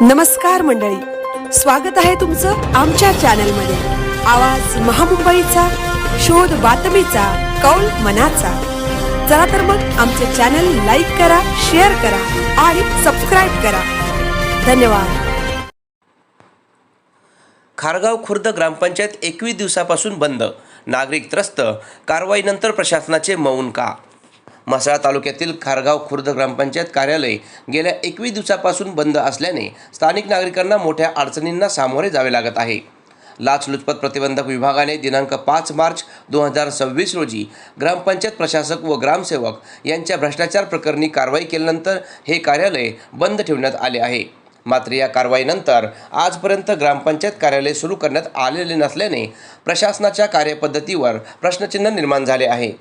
नमस्कार मंडळी, स्वागत आहे तुमचं आमच्या चॅनलमध्ये। आवाज महामुंबईचा, शोध बातमीचा, कौल मनाचा। चला तर मग आमचे चॅनल लाईक करा, शेअर करा आणि सबस्क्राइब करा। धन्यवाद। खारगाव खुर्द ग्रामपंचायत 21 दिवसापासून बंद, नागरिक त्रस्त, कारवाईनंतर प्रशासनाचे मौन का? म्हसळा तालुक्यातील खारगाव खुर्द ग्रामपंचायत कार्यालय गेल्या 21 दिवसापासून बंद असल्याने स्थानिक नागरिकांना मोठ्या अडचणींना सामोरे जावे लागत आहे। लाचलुचपत प्रतिबंधक विभागाने दिनांक 5 मार्च 2026 रोजी ग्रामपंचायत प्रशासक व ग्रामसेवक यांच्या भ्रष्टाचार प्रकरणी कारवाई केल्यानंतर हे कार्यालय बंद ठेवण्यात आले आहे। मात्र या कारवाईनंतर आजपर्यंत ग्रामपंचायत कार्यालय सुरू करण्यात आलेले नसल्याने प्रशासनाच्या कार्यपद्धतीवर प्रश्नचिन्ह निर्माण झाले आहे।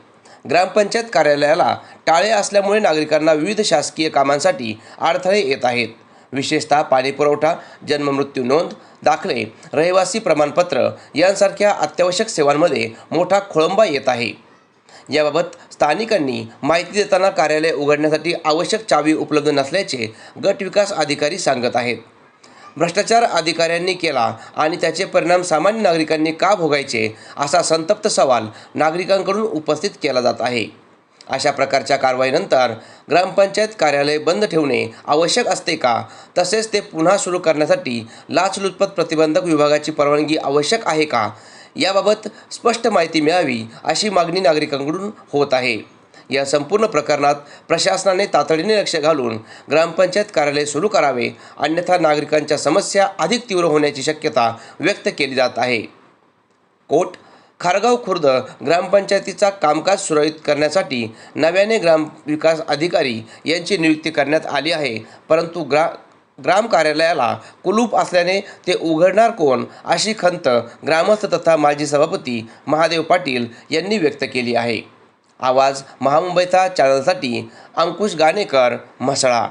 ग्रामपंचायत कार्यालयाला टाळे असल्यामुळे नागरिकांना विविध शासकीय कामांसाठी अडथळे येत आहेत। विशेषतः पाणीपुरवठा, जन्ममृत्यू नोंद, दाखले, रहिवासी प्रमाणपत्र यांसारख्या अत्यावश्यक सेवांमध्ये मोठा खोळंबा येत आहे। याबाबत स्थानिकांनी माहिती देताना कार्यालय उघडण्यासाठी आवश्यक चावी उपलब्ध नसल्याचे गट विकास अधिकारी सांगत आहेत। भ्रष्टाचार अधिकाऱ्यांनी केला आणि त्याचे परिणाम सामान्य नागरिकांनी का भोगायचे, असा संतप्त सवाल नागरिकांकडून उपस्थित केला जात आहे। अशा प्रकारच्या कारवाईनंतर ग्रामपंचायत कार्यालय बंद ठेवणे आवश्यक असते का? तसेच ते पुन्हा सुरू करण्यासाठी लाचलुचपत प्रतिबंधक विभागाची परवानगी आवश्यक आहे का? याबाबत स्पष्ट माहिती मिळावी अशी मागणी नागरिकांकडून होत आहे। या संपूर्ण प्रकरणात प्रशासनाने तातडीने लक्ष घालून ग्रामपंचायत कार्यालय सुरू करावे, अन्यथा नागरिकांच्या समस्या अधिक तीव्र होण्याची शक्यता व्यक्त केली जात आहे। कोट खारगाव खुर्द ग्रामपंचायतीचा कामकाज सुरळीत करण्यासाठी नव्याने ग्रामविकास अधिकारी यांची नियुक्ती करण्यात आली आहे, परंतु ग्राम कार्यालयाला कुलूप असल्याने ते उघडणार कोण, अशी खंत ग्रामस्थ तथा माजी सभापती महादेव पाटील यांनी व्यक्त केली आहे। आवाज महामुंबईचा चॅनलसाठी अंकुश गाणेकर, म्हसळा।